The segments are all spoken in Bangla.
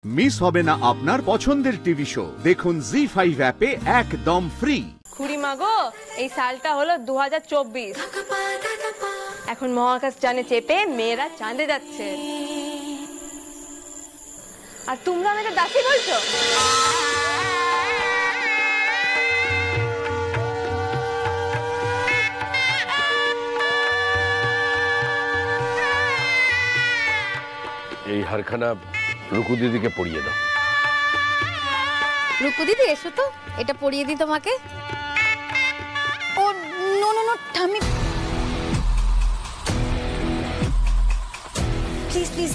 মিস হবে না আপনার পছন্দের টিভি শো, দেখুন জি5 অ্যাপে একদম ফ্রি। খুড়িমা গো, এই সালটা হলো 2024। এখন মহাকাশ যানে চেপে মেয়েরা চাঁদে যাচ্ছে, আর তোমরা আমাকে দাসী বলছো? এই হারখানা রুকু দিদিকে পরিয়ে দাও। রুকু দিদি এসো তো, এটা পরিয়ে দিই তোমাকে। ও নো নো নো ঠাম্মি, please please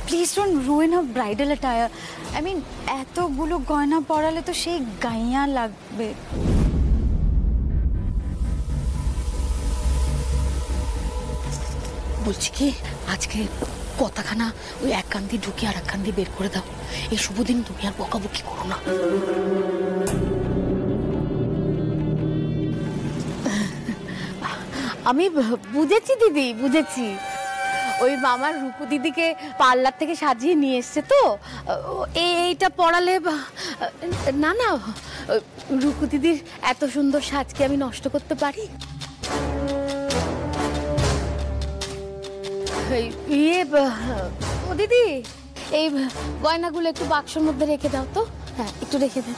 please don't ruin her bridal attire. I mean এতগুলো গয়না পরালে তো সেই গাইয়া লাগবে। বলছি কি, আজকে কথাখানা ওই এক কান দিয়ে ঢুকিয়ে আর এক কান দিয়ে বের করে দাও। এই শুভ দিন তুমি আর বকাবকি করো না। আমি বুঝেছি দিদি, বুঝেছি। ওই মামার রুকু দিদিকে পার্লার থেকে সাজিয়ে নিয়ে এসছে তো, এইটা পরালে না না, রুকু দিদির এত সুন্দর সাজকে আমি নষ্ট করতে পারি? ইয়ে ও দিদি, এই গয়নাগুলো একটু বাক্সের মধ্যে রেখে দাও তো। হ্যাঁ, একটু রেখে দেন।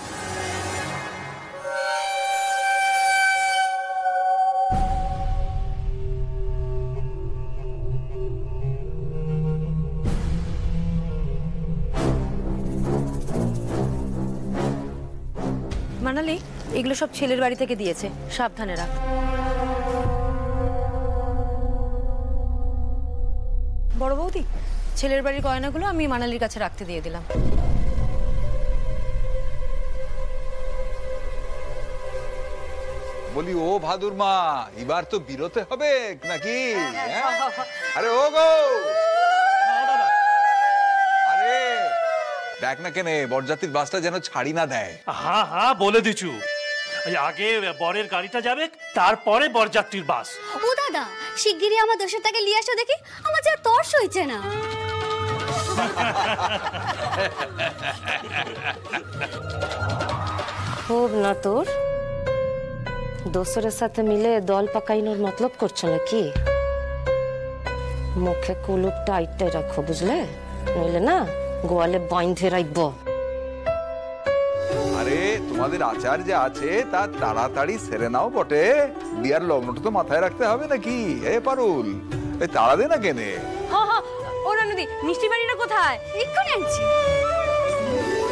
মানালি, এগুলো সব ছেলের বাড়ি থেকে দিয়েছে, সাবধানে রাখ। বড় বৌদি, ছেলের বাড়ির গয়নাগুলো আমি মানালির কাছে রাখতে দিয়ে দিলাম। বলি ও ভাদুর মা, এবার তো বিরতে হবে নাকি? আরে ও গো, আরে দেখ না কেনে বরযাত্রীর বাসটা যেন ছাড়ি না দেয়। হ্যাঁ হ্যাঁ বলে দিছু, আগে বরের গাড়িটা যাবে, তারপরে বরযাত্রীর বাস। ও দাদা, শিগগিরই আমার দোষটাকে নিয়ে আসো দেখি, আমার যা তর্স হইছে না। খুব না তোর দোসরের সাথে মিলে দল পাকাইনোর মতলব করছো নাকি? মুখে কুলুপ টাইটে রাখো, বুঝলে? নইলে না গোয়ালে বাইন্ধে রাখব। আরে তোমাদের আচার যে আছে তা তাড়াতাড়ি সেরে নাও বটে, বিয়ার লগ্নটা তো মাথায় রাখতে হবে নাকি? এ পারুল, এই তাড়া দে না কেনে। হ্যাঁ হ্যাঁ, ও রানুদি, মিষ্টি বাড়িটা কোথায়? এক্ষুনি আনছি।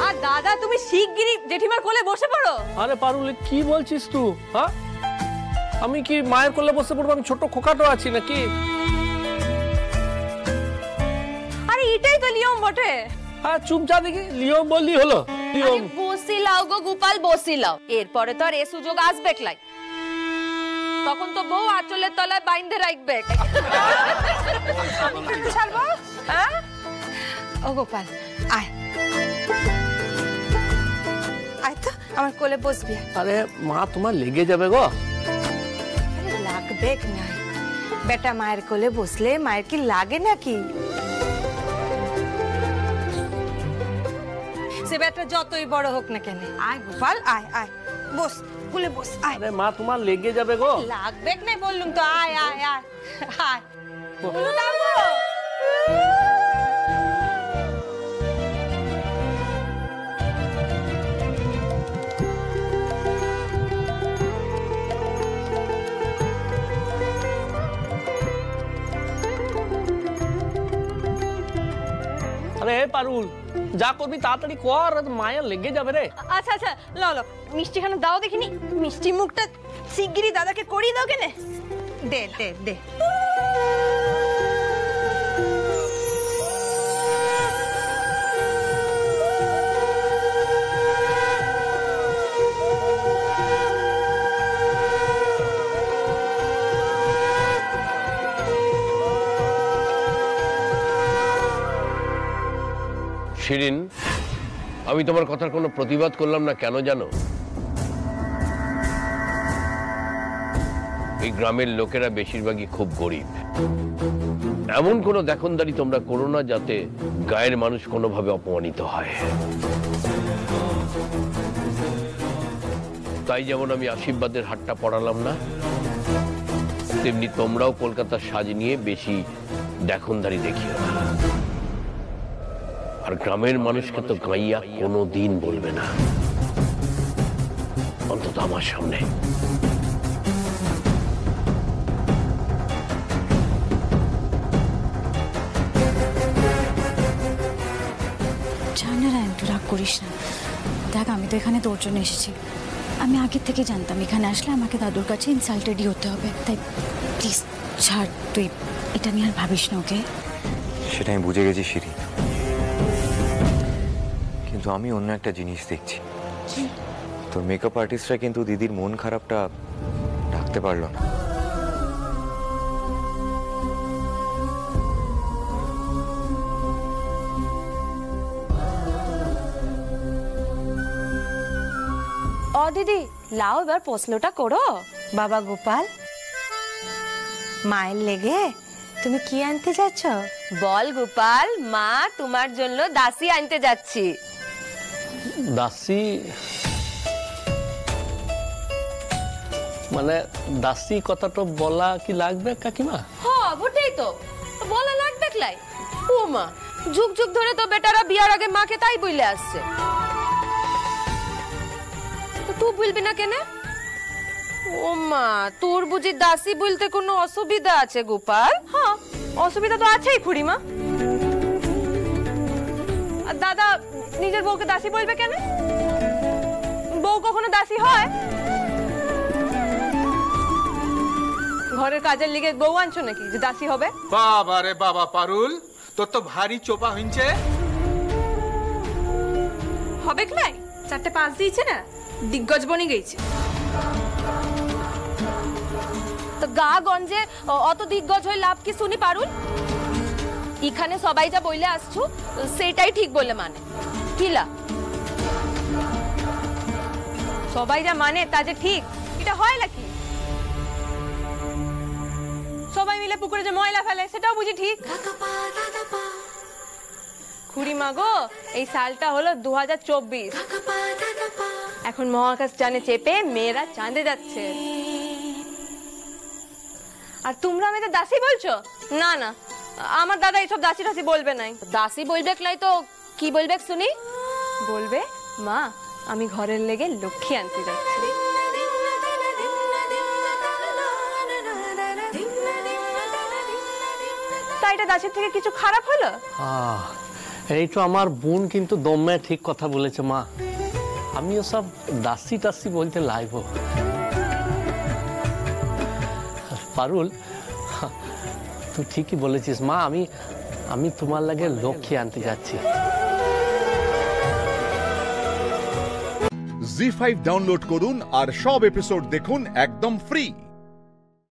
আর দাদা, তুমি শিগগিরই জেঠিমার কোলে বসে পড়ো। আরে পারুল, কি বলছিস তুই? হ্যাঁ, আমি কি মায়ের কোলে বসে পড়বো? আমি ছোট খোকাটো আছি নাকি? আরে এটাই তো নিয়ম বটে। হ্যাঁ, চুপচা দেখি নিয়ম বললি হলো। নিয়ম বসিলাও গো গোপাল, বসিলাও। এরপরে তো আর এ সুযোগ আসবে লাই, তখন তো বউ আঁচলের তলায় বাইন্ধে রাখবে। ছাড়বো? হ্যাঁ ও গোপাল, আয় আয় তো আমার কোলে বসবি। আরে মা, তোমার লেগে যাবে গো। আরে লাগবে না, বেটা মায়ের কোলে বসলে মায়ের কি লাগে নাকি? সে বেটা যতই বড় হোক না কেন, আয় গোপাল, আয় আয়, বস কোলে বস। আরে মা, তোমার লেগে যাবে গো। লাগবে না বললুম তো, আয় আয় আয় আয়। আরে পারুল, যা করবি তাড়াতাড়ি কর, মায়ের লেগে যাবে রে। আচ্ছা আচ্ছা, লো লো, মিষ্টিখানা দাও দেখিনি। মিষ্টি মুখটা শিগগিরই দাদাকে করিয়ে দাও কেনে। দে দে দে। শিরিন, আমি তোমার কথার কোনো প্রতিবাদ করলাম না, কেন জানো? এই গ্রামের লোকেরা বেশিরভাগই খুব গরিব। এমন কোনো দেখনদারি তোমরা করো না যাতে গায়ের মানুষ কোনোভাবে অপমানিত হয়। তাই যেমন আমি আশীর্বাদের হাটটা পড়ালাম না, তেমনি তোমরাও কলকাতার সাজ নিয়ে বেশি দেখনদারি দেখিও না। আর গ্রামের মানুষকে তো গাইয়া কোনোদিন বলবে না, অন্তত আমার সামনে। না একটু রাগ করিস না। দেখ, আমি তো এখানে তোর জন্য এসেছি। আমি আগের থেকে জানতাম এখানে আসলে আমাকে দাদুর কাছে ইনসাল্টেডই হতে হবে, তাই প্লিজ ছাড়, তুই এটা নিয়ে আর ভাবিস না, ওকে? সেটা আমি বুঝে গেছি শিরি, কিন্তু আমি অন্য একটা জিনিস দেখছি। তোর মেকআপ আর্টিস্টরা কিন্তু দিদির মন খারাপটা ঢাকতে পারলো না। ও দিদি, লাও এবার প্রশ্নটা করো। বাবা গোপাল, মায়ের লেগে তুমি কি আনতে যাচ্ছ? বল গোপাল, মা তোমার জন্য দাসী আনতে যাচ্ছি। দাসী মানে দাসী কথাটা বলা কি লাগবে কাকিমা? হ্যাঁ বটেই তো, বলা লাগবে লাই। ও মা, যুগ যুগ ধরে তো বেটারা বিয়ার আগে মাকে তাই বলে আসছে, তুই বলবি না কেন? ও মা, তোর বুঝি দাসী বলতে কোনো অসুবিধা আছে গোপাল? হ্যাঁ, অসুবিধা তো আছেই খুড়িমা। আর দাদা নিজের বউকে দাসী বলবে কেন? বউ কখনো দাসী হয়? ঘরের কাজের লিগে বউ আনছো নাকি যে দাসী হবে? বাবা রে বাবা পারুল, তোর তো ভারী চোপা হইছে। হবে কি নাই? 4-5 দিয়েছে না, দিগ্গজ বনি গেছে। তো গা গঞ্জে অত দিগ্গজ হয়ে লাভ কি শুনি পারুল? এখানে সবাই যা বইলে আসছো সেটাই ঠিক বলে মানে কিলা? সবাই যা মানে তা যে ঠিক, এটা হয় নাকি? সবাই মিলে পুকুরে যে ময়লা ফেলে সেটাও বুঝি ঠিক? খুড়িমা গো, এই সালটা হলো 2024। এখন মহাকাশ যানে চেপে মেয়েরা চাঁদে যাচ্ছে, আর তোমরা আমাদের দাসী বলছো? না না, আমার দাদা এইসব দাসী টাসী বলবে নাই। দাসী বলবে লাই তো কি বলবে শুনি? বলবে, মা আমি ঘরের লেগে লক্ষ্মী আনতে যাচ্ছি। তাই এটা দাসীর থেকে কিছু খারাপ হলো? এই তো আমার বোন কিন্তু দমে ঠিক কথা বলেছে মা। আমিও সব দাসী টাসি বলতে লাইব। পারুল, তুই ঠিকই বলেছিস মা, আমি তোমার লাগে লক্ষ্মী আনতে যাচ্ছি। জি5 ডাউনলোড করুন আর সব এপিসোড দেখুন একদম ফ্রি।